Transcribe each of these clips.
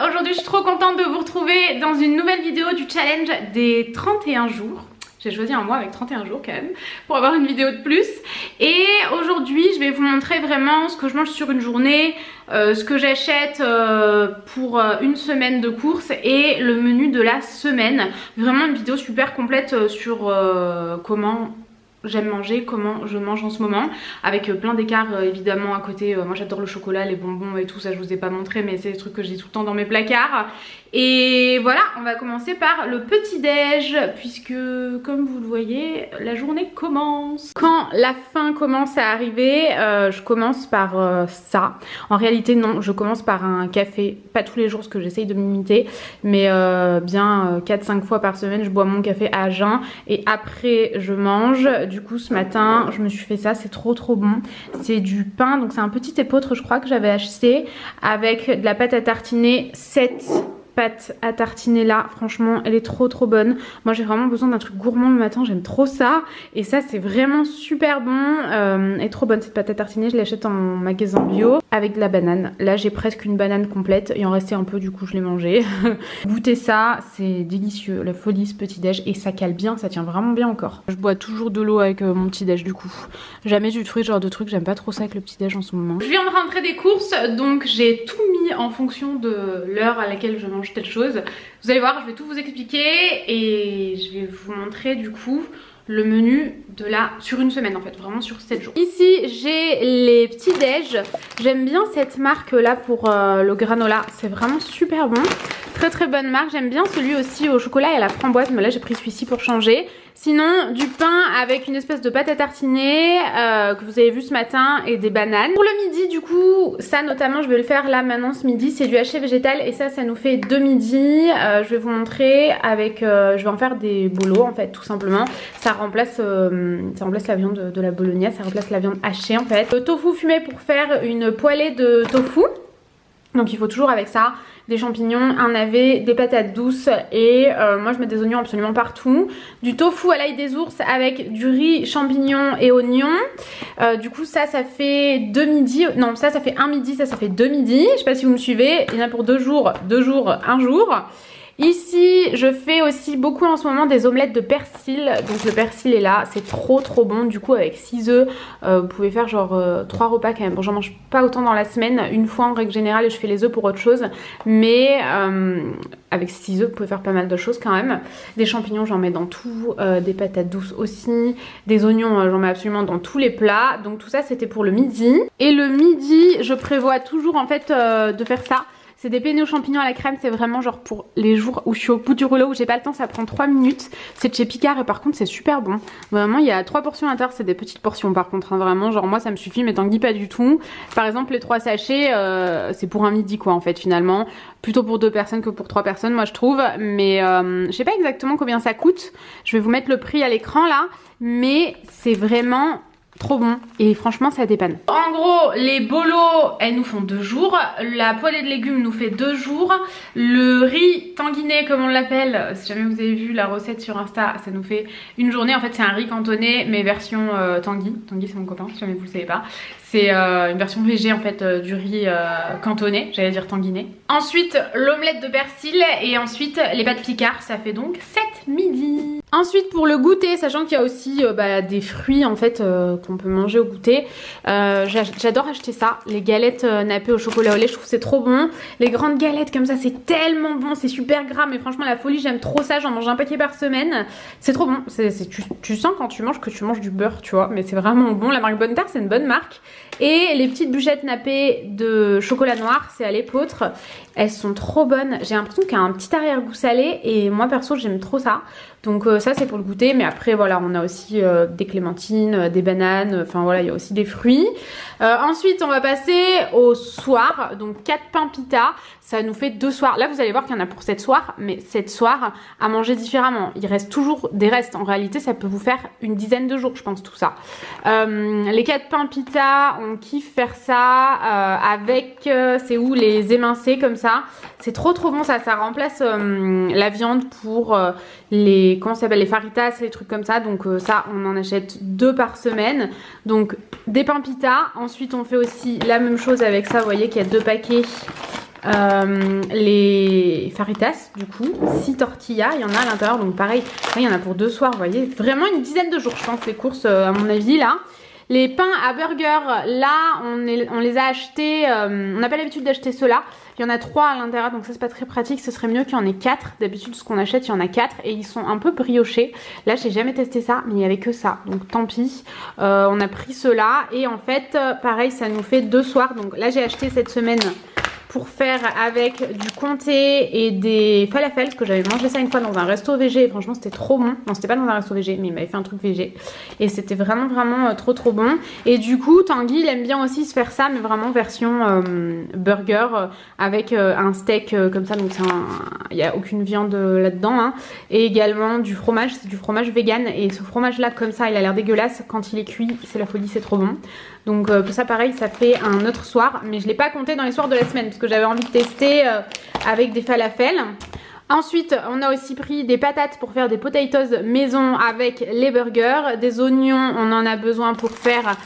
aujourd'hui je suis trop contente de vous retrouver dans une nouvelle vidéo du challenge des 31 jours. J'ai choisi un mois avec 31 jours quand même pour avoir une vidéo de plus. Et aujourd'hui je vais vous montrer vraiment ce que je mange sur une journée, ce que j'achète pour une semaine de courses et le menu de la semaine. Vraiment une vidéo super complète sur comment j'aime manger, comment je mange en ce moment, avec plein d'écarts évidemment à côté. Moi j'adore le chocolat, les bonbons et tout ça, je vous ai pas montré mais c'est des trucs que j'ai tout le temps dans mes placards. Et voilà, on va commencer par le petit déj puisque comme vous le voyez la journée commence. Quand la faim commence à arriver, je commence par ça. En réalité non, je commence par un café, pas tous les jours parce que j'essaye de m'imiter, mais bien 4-5 fois par semaine je bois mon café à jeun et après je mange. Du coup ce matin je me suis fait ça, c'est trop bon. C'est du pain, donc c'est un petit épeautre je crois que j'avais acheté avec de la pâte à tartiner, 7 pâte à tartiner là, franchement elle est trop bonne. Moi j'ai vraiment besoin d'un truc gourmand le matin, j'aime trop ça et ça c'est vraiment super bon. Elle est trop bonne cette pâte à tartiner, je l'achète en magasin bio avec de la banane. Là j'ai presque une banane complète, il en restait un peu du coup je l'ai mangé. Goûtez ça, c'est délicieux, la folie ce petit déj et ça cale bien, ça tient vraiment bien encore. Je bois toujours de l'eau avec mon petit déj du coup. Jamais du fruit, genre de truc, j'aime pas trop ça avec le petit déj en ce moment. Je viens de rentrer des courses donc j'ai tout mis en fonction de l'heure à laquelle je mange telle chose. Vous allez voir, je vais tout vous expliquer et je vais vous montrer du coup le menu de la sur une semaine en fait, vraiment sur 7 jours. Ici j'ai les petits déj. J'aime bien cette marque là pour le granola, c'est vraiment super bon. Très bonne marque, j'aime bien celui aussi au chocolat et à la framboise, mais là j'ai pris celui-ci pour changer. Sinon du pain avec une espèce de pâte à tartiner que vous avez vu ce matin et des bananes. Pour le midi du coup, ça notamment je vais le faire là maintenant ce midi, c'est du haché végétal et ça nous fait 2 midis. Je vais vous montrer avec, je vais en faire des boulots en fait tout simplement. Ça remplace la viande de la bolognaise, ça remplace la viande hachée en fait. Le tofu fumé pour faire une poêlée de tofu. Donc il faut toujours avec ça des champignons, un navet, des patates douces et moi je mets des oignons absolument partout. Du tofu à l'ail des ours avec du riz, champignons et oignons. Du coup ça fait 2 midis, non ça fait un midi, ça fait 2 midis. Je sais pas si vous me suivez, il y en a pour 2 jours, 1 jour. Ici je fais aussi beaucoup en ce moment des omelettes de persil, donc le persil est là, c'est trop bon. Du coup avec 6 œufs vous pouvez faire genre 3 repas quand même. Bon j'en mange pas autant dans la semaine, une fois en règle générale et je fais les œufs pour autre chose, mais avec 6 œufs vous pouvez faire pas mal de choses quand même. Des champignons j'en mets dans tout, des patates douces aussi, des oignons j'en mets absolument dans tous les plats. Donc tout ça c'était pour le midi. Et le midi je prévois toujours en fait de faire ça. C'est des penne aux champignons à la crème, c'est vraiment genre pour les jours où je suis au bout du rouleau, où j'ai pas le temps, ça prend 3 minutes. C'est de chez Picard et par contre c'est super bon. Vraiment il y a 3 portions à l'intérieur, c'est des petites portions par contre, hein, vraiment genre moi ça me suffit mais Tanguy pas du tout. Par exemple les 3 sachets c'est pour un midi quoi en fait finalement. Plutôt pour 2 personnes que pour 3 personnes moi je trouve. Mais je sais pas exactement combien ça coûte. Je vais vous mettre le prix à l'écran là. Mais c'est vraiment trop bon et franchement ça dépanne. En gros les bolos elles nous font 2 jours, la poêlée de légumes nous fait 2 jours, le riz tanguiné comme on l'appelle, si jamais vous avez vu la recette sur Insta, ça nous fait une journée. En fait c'est un riz cantonné mais version Tanguy c'est mon copain si jamais vous le savez pas. C'est une version végé en fait du riz cantonné, j'allais dire tanguiné. Ensuite l'omelette de persil et ensuite les pâtes Picard, ça fait donc 7 midis. Ensuite pour le goûter, sachant qu'il y a aussi des fruits en fait qu'on peut manger au goûter, j'adore acheter ça, les galettes nappées au chocolat au lait, je trouve c'est trop bon. Les grandes galettes comme ça c'est tellement bon, c'est super gras mais franchement la folie, j'aime trop ça, j'en mange un paquet par semaine, c'est trop bon. Tu sens quand tu manges que tu manges du beurre tu vois, mais c'est vraiment bon. La marque Bonne Terre c'est une bonne marque. Et les petites bûchettes nappées de chocolat noir, c'est à l'épeautre. Elles sont trop bonnes. J'ai l'impression qu'il y a un petit arrière-goût salé et moi perso j'aime trop ça. Donc ça c'est pour le goûter, mais après voilà on a aussi des clémentines, des bananes, enfin voilà il y a aussi des fruits. Ensuite on va passer au soir, donc 4 pains pita, ça nous fait 2 soirs. Là vous allez voir qu'il y en a pour 7 soirs, mais 7 soirs à manger différemment. Il reste toujours des restes, en réalité ça peut vous faire une dizaine de jours je pense tout ça. Les 4 pains pita, on kiffe faire ça avec, c'est où les émincés comme ça. C'est trop bon ça remplace la viande pour les, comment ça s'appelle, les faritas, les trucs comme ça. Donc ça on en achète 2 par semaine. Donc des pains pita. Ensuite on fait aussi la même chose avec ça, vous voyez qu'il y a 2 paquets les faritas du coup, 6 tortillas, il y en a à l'intérieur, donc pareil, là, il y en a pour 2 soirs, vous voyez, vraiment une dizaine de jours je pense les courses à mon avis là. Les pains à burger, là on les a achetés, on n'a pas l'habitude d'acheter ceux-là. Il y en a 3 à l'intérieur, donc ça c'est pas très pratique, ce serait mieux qu'il y en ait 4. D'habitude ce qu'on achète il y en a 4 et ils sont un peu briochés. Là j'ai jamais testé ça, mais il n'y avait que ça, donc tant pis. On a pris ceux-là et en fait pareil ça nous fait 2 soirs. Donc là j'ai acheté cette semaine pour faire avec du comté et des falafels, parce que j'avais mangé ça une fois dans un resto végé et franchement c'était trop bon. Non c'était pas dans un resto végé mais il m'avait fait un truc végé et c'était vraiment trop bon. Et du coup Tanguy il aime bien aussi se faire ça mais vraiment version burger avec un steak comme ça, donc il n'y a aucune viande là-dedans hein. Et également du fromage, c'est du fromage vegan et ce fromage là comme ça il a l'air dégueulasse, quand il est cuit c'est la folie, c'est trop bon. Donc ça pareil ça fait un autre soir, mais je l'ai pas compté dans les soirs de la semaine parce que j'avais envie de tester avec des falafels. Ensuite on a aussi pris des patates pour faire des potatoes maison avec les burgers, des oignons on en a besoin pour faire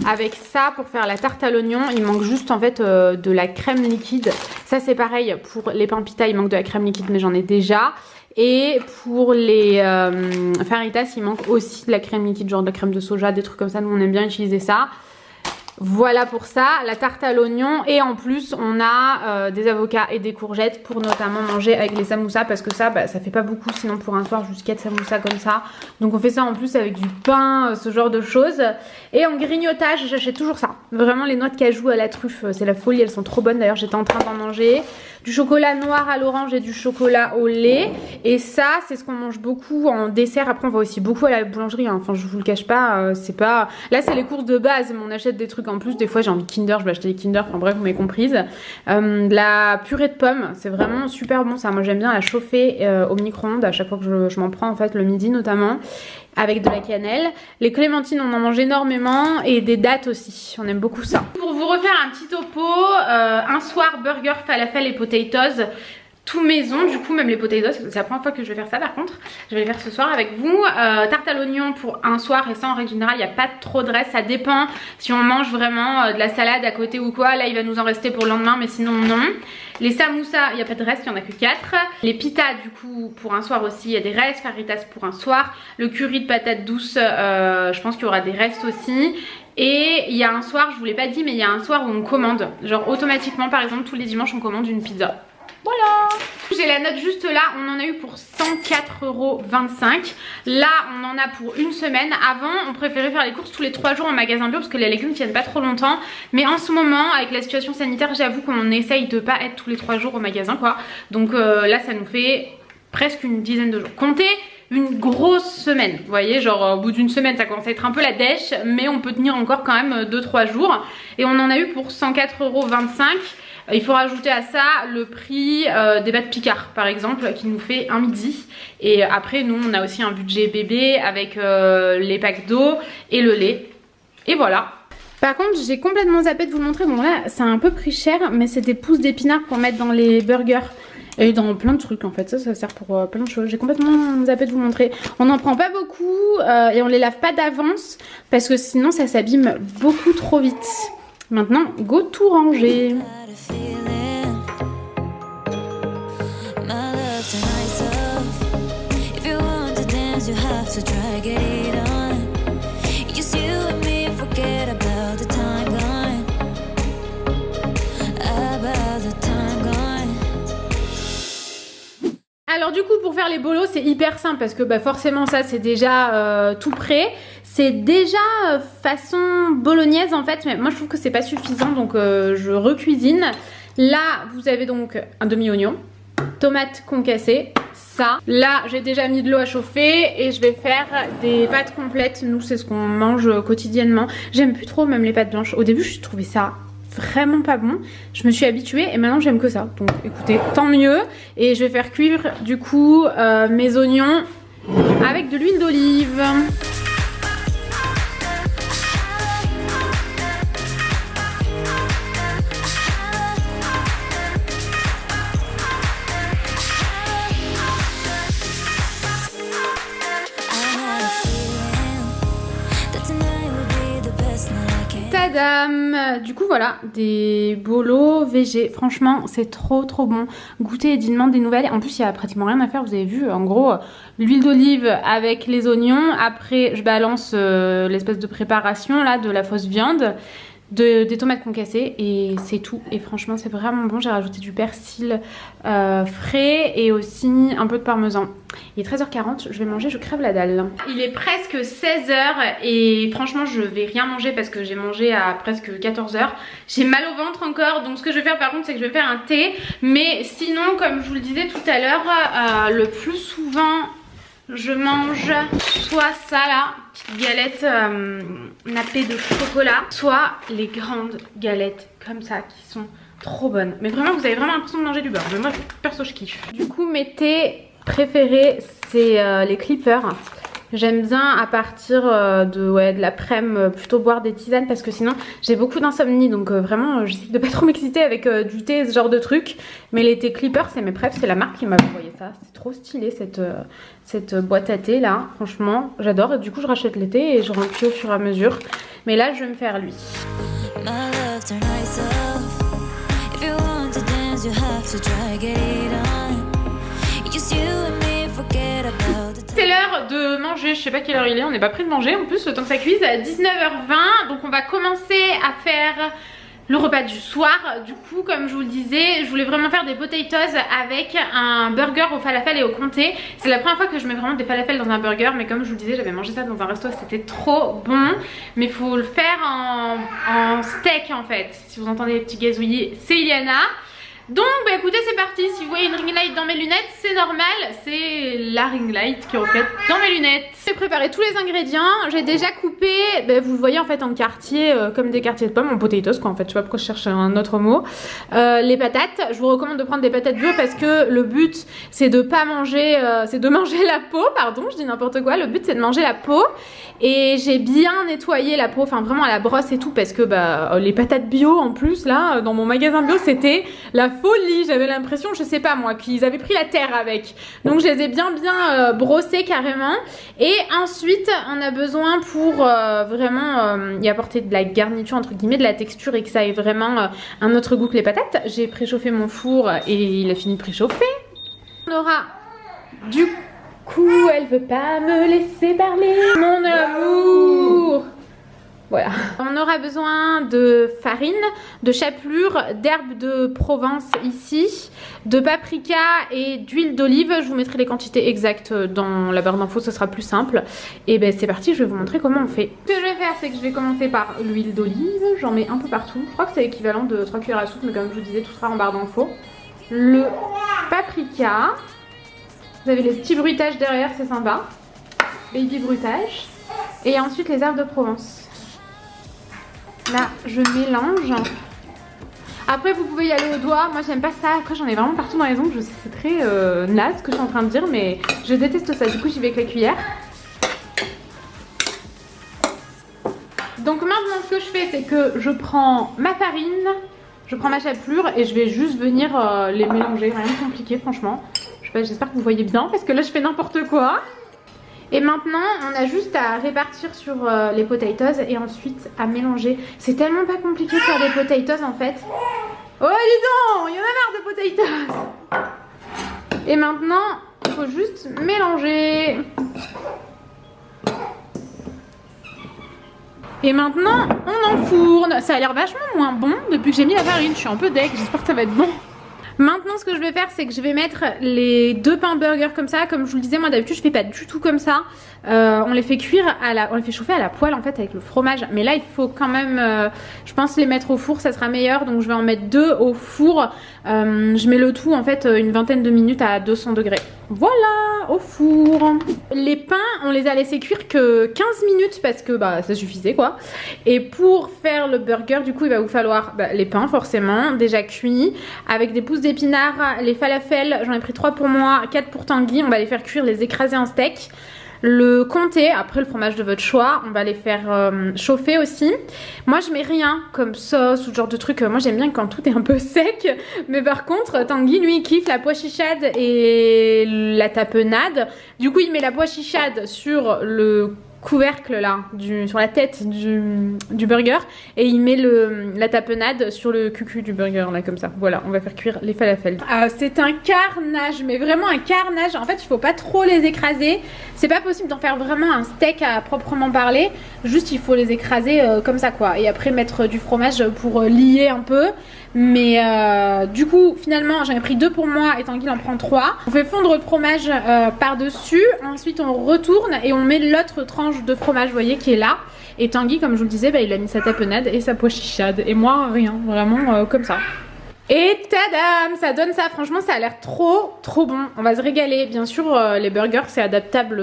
avec ça, pour faire la tarte à l'oignon. Il manque juste en fait de la crème liquide, ça c'est pareil pour les pains pita, il manque de la crème liquide mais j'en ai déjà. Et pour les faritas il manque aussi de la crème liquide, genre de la crème de soja, des trucs comme ça, nous on aime bien utiliser ça. Voilà pour ça, la tarte à l'oignon et en plus on a des avocats et des courgettes pour notamment manger avec les samoussas parce que ça ça fait pas beaucoup sinon pour un soir juste 4 samoussas comme ça. Donc on fait ça en plus avec du pain, ce genre de choses. Et en grignotage j'achète toujours ça, vraiment les noix de cajou à la truffe c'est la folie, elles sont trop bonnes d'ailleurs, j'étais en train d'en manger. Du chocolat noir à l'orange et du chocolat au lait. Et ça c'est ce qu'on mange beaucoup en dessert. Après on va aussi beaucoup à la boulangerie hein. Enfin je vous le cache pas, c'est pas... Là c'est les courses de base mais on achète des trucs en plus. Des fois j'ai envie de Kinder, je vais acheter des Kinder, enfin bref vous m'avez comprise. La purée de pommes c'est vraiment super bon ça. Moi j'aime bien la chauffer au micro-ondes à chaque fois que je m'en prends en fait le midi notamment. Avec de la cannelle. Les clémentines on en mange énormément et des dattes aussi, on aime beaucoup ça. Pour vous refaire un petit topo, un soir burger, falafel et potatoes, tout maison, du coup même les potatoes, c'est la première fois que je vais faire ça par contre, je vais les faire ce soir avec vous. Tarte à l'oignon pour un soir et ça en règle générale il n'y a pas trop de reste, ça dépend si on mange vraiment de la salade à côté ou quoi, là il va nous en rester pour le lendemain mais sinon non. Les samoussas il n'y a pas de reste, il n'y en a que 4. Les pitas du coup pour un soir aussi il y a des restes, faritas pour un soir. Le curry de patates douces je pense qu'il y aura des restes aussi. Et il y a un soir, je vous l'ai pas dit mais il y a un soir où on commande, genre automatiquement par exemple tous les dimanches on commande une pizza. Voilà. J'ai la note juste là, on en a eu pour 104,25 €. Là on en a pour une semaine. Avant on préférait faire les courses tous les 3 jours en magasin bio parce que les légumes tiennent pas trop longtemps. Mais en ce moment avec la situation sanitaire j'avoue qu'on essaye de pas être tous les 3 jours au magasin quoi. Donc là ça nous fait presque une dizaine de jours. Comptez une grosse semaine, vous voyez, genre au bout d'une semaine ça commence à être un peu la dèche, mais on peut tenir encore quand même 2-3 jours. Et on en a eu pour 104,25 €. Il faut rajouter à ça le prix des pâtes Picard par exemple qui nous fait un midi. Et après nous on a aussi un budget bébé avec les packs d'eau et le lait. Et voilà. Par contre j'ai complètement zappé de vous le montrer. Bon là c'est un peu prix cher mais c'est des pousses d'épinards pour mettre dans les burgers. Et dans plein de trucs en fait, ça sert pour plein de choses. J'ai complètement zappé de vous montrer. On n'en prend pas beaucoup et on les lave pas d'avance parce que sinon ça s'abîme beaucoup trop vite. Maintenant go tout ranger. Alors du coup pour faire les bolos c'est hyper simple parce que bah, forcément ça c'est déjà tout prêt. C'est déjà façon bolognaise en fait, mais moi je trouve que c'est pas suffisant donc je recuisine. Là vous avez donc un demi-oignon, tomate concassée, ça. Là j'ai déjà mis de l'eau à chauffer et je vais faire des pâtes complètes. Nous c'est ce qu'on mange quotidiennement. J'aime plus trop même les pâtes blanches. Au début je trouvais ça vraiment pas bon, je me suis habituée et maintenant j'aime que ça, donc écoutez tant mieux. Et je vais faire cuire du coup mes oignons avec de l'huile d'olive. madame. Du coup voilà, des bolos végé. Franchement c'est trop bon. Goûter et demande des nouvelles. En plus il y a pratiquement rien à faire, vous avez vu. En gros l'huile d'olive avec les oignons. Après je balance l'espèce de préparation là de la fausse viande. Des tomates concassées et c'est tout. Et franchement c'est vraiment bon. J'ai rajouté du persil frais et aussi un peu de parmesan. Il est 13h40, je vais manger, je crève la dalle. Il est presque 16h et franchement je vais rien manger parce que j'ai mangé à presque 14h. J'ai mal au ventre encore, donc ce que je vais faire par contre c'est que je vais faire un thé. Mais sinon comme je vous le disais tout à l'heure, le plus souvent je mange soit ça là, petite galette nappée de chocolat, soit les grandes galettes comme ça qui sont trop bonnes. Mais vraiment vous avez vraiment l'impression de manger du beurre. Mais moi perso je kiffe. Du coup mes thés préférés c'est les clippers. J'aime bien à partir de l'après-midi plutôt boire des tisanes parce que sinon j'ai beaucoup d'insomnie, donc vraiment j'essaie de pas trop m'exciter avec du thé, ce genre de truc. Mais les thés clippers c'est mes préf, c'est la marque qui m'a envoyé ça. C'est trop stylé cette boîte à thé là, franchement j'adore. Et du coup je rachète les thés et je remplis au fur et à mesure. Mais là je vais me faire lui. C'est l'heure de manger, je sais pas quelle heure il est, on n'est pas prêt de manger en plus, le temps que ça cuise, à 19h20. Donc on va commencer à faire le repas du soir. Du coup comme je vous le disais, je voulais vraiment faire des potatoes avec un burger au falafel et au comté. C'est la première fois que je mets vraiment des falafels dans un burger, mais comme je vous le disais j'avais mangé ça dans un resto, c'était trop bon. Mais il faut le faire en steak en fait. Si vous entendez les petits gazouillis, c'est Iliana. Donc bah écoutez c'est parti. Si vous voyez une ring light dans mes lunettes c'est normal, c'est la ring light qui est reflète dans mes lunettes. J'ai préparé tous les ingrédients, j'ai déjà coupé, bah, vous le voyez en fait en quartiers comme des quartiers de pommes, en potatoes quoi en fait, je sais pas pourquoi je cherche un autre mot. Les patates, je vous recommande de prendre des patates dures parce que le but c'est de pas manger, c'est de manger la peau, pardon je dis n'importe quoi, le but c'est de manger la peau. Et j'ai bien nettoyé la peau, enfin vraiment à la brosse et tout parce que bah les patates bio en plus là dans mon magasin bio c'était la folie, j'avais l'impression, je sais pas moi, qu'ils avaient pris la terre avec. Donc je les ai bien brossées carrément. Et ensuite on a besoin pour vraiment y apporter de la garniture entre guillemets, de la texture et que ça ait vraiment un autre goût que les patates. J'ai préchauffé mon four et il a fini de préchauffer. On aura du coup, elle veut pas me laisser parler, mon amour. Voilà. On aura besoin de farine, de chapelure, d'herbes de Provence ici, de paprika et d'huile d'olive. Je vous mettrai les quantités exactes dans la barre d'infos, ce sera plus simple. Et ben c'est parti, je vais vous montrer comment on fait. Ce que je vais faire, c'est que je vais commencer par l'huile d'olive. J'en mets un peu partout. Je crois que c'est l'équivalent de 3 cuillères à soupe, mais comme je vous disais, tout sera en barre d'infos. Le paprika. Vous avez les petits bruitages derrière, c'est sympa. Baby bruitage. Et ensuite les herbes de Provence. Là, je mélange. Après, vous pouvez y aller au doigt. Moi, j'aime pas ça. Après, j'en ai vraiment partout dans les ongles. Je sais, c'est très naze ce que je suis en train de dire, mais je déteste ça. Du coup, j'y vais avec la cuillère. Donc maintenant, ce que je fais, c'est que je prends ma farine, je prends ma chapelure et je vais juste venir les mélanger. Rien de compliqué, franchement. Je sais pas, j'espère que vous voyez bien parce que là, je fais n'importe quoi. Et maintenant on a juste à répartir sur les potatoes et ensuite à mélanger. C'est tellement pas compliqué de faire des potatoes en fait. Oh dis donc, il y en a marre de potatoes. Et maintenant il faut juste mélanger. Et maintenant on enfourne. Ça a l'air vachement moins bon depuis que j'ai mis la farine. Je suis un peu deg, j'espère que ça va être bon. Maintenant ce que je vais faire c'est que je vais mettre les deux pains burgers comme ça. Comme je vous le disais, moi d'habitude je fais pas du tout comme ça. On les fait cuire on les fait chauffer à la poêle en fait avec le fromage. Mais là il faut quand même je pense les mettre au four, ça sera meilleur. Donc je vais en mettre deux au four. Je mets le tout en fait une vingtaine de minutes à 200 degrés. Voilà, au four. Les pains on les a laissés cuire que 15 minutes parce que bah ça suffisait quoi. Et pour faire le burger du coup il va vous falloir les pains forcément déjà cuits avec des pousses d'épinards, les falafels, j'en ai pris 3 pour moi, 4 pour Tanguy, on va les faire cuire, les écraser en steak. Le comté, après le fromage de votre choix, on va les faire chauffer aussi. Moi je mets rien comme sauce ou ce genre de truc, moi j'aime bien quand tout est un peu sec. Mais par contre Tanguy lui il kiffe la pois chichade et la tapenade. Du coup il met la pois chichade sur le couvercle là, sur la tête du burger, et il met la tapenade sur le cucu du burger là comme ça. Voilà, on va faire cuire les falafels. C'est un carnage, mais vraiment un carnage. En fait, il faut pas trop les écraser. C'est pas possible d'en faire vraiment un steak à proprement parler. Juste, il faut les écraser comme ça quoi. Et après mettre du fromage pour lier un peu. Mais du coup, finalement, j'en ai pris 2 pour moi et Tanguy en prend 3. On fait fondre le fromage par-dessus. Ensuite, on retourne et on met l'autre tranche de fromage, vous voyez, qui est là. Et Tanguy, comme je vous le disais, bah, il a mis sa tapenade et sa pois chichade. Et moi, rien. Vraiment comme ça. Et tadam, ça donne ça, franchement ça a l'air trop bon, on va se régaler. Bien sûr les burgers c'est adaptable,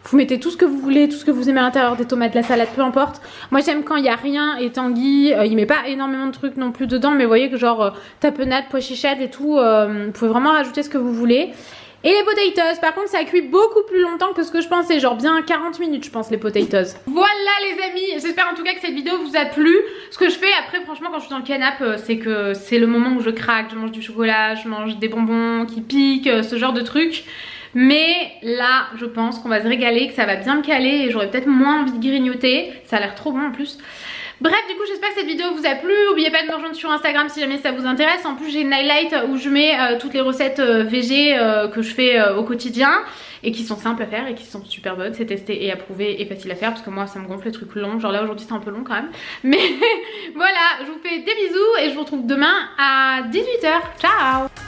vous mettez tout ce que vous voulez, tout ce que vous aimez à l'intérieur, des tomates, de la salade, peu importe. Moi j'aime quand il n'y a rien et Tanguy il met pas énormément de trucs non plus dedans, mais vous voyez que genre tapenade, pois chichade et tout, vous pouvez vraiment rajouter ce que vous voulez. Et les potatoes, par contre ça cuit beaucoup plus longtemps que ce que je pensais, genre bien 40 minutes je pense les potatoes. Voilà les amis, j'espère en tout cas que cette vidéo vous a plu. Ce que je fais après franchement quand je suis dans le canapé, c'est que c'est le moment où je craque, je mange du chocolat, je mange des bonbons qui piquent, ce genre de trucs. Mais là je pense qu'on va se régaler, que ça va bien me caler et j'aurai peut-être moins envie de grignoter. Ça a l'air trop bon en plus. Bref, du coup j'espère que cette vidéo vous a plu. N'oubliez pas de me rejoindre sur Instagram si jamais ça vous intéresse. En plus j'ai une highlight où je mets toutes les recettes végé que je fais au quotidien et qui sont simples à faire et qui sont super bonnes. C'est testé et approuvé et facile à faire parce que moi ça me gonfle les trucs longs. Genre là aujourd'hui c'est un peu long quand même. Mais voilà, je vous fais des bisous et je vous retrouve demain à 18 h. Ciao.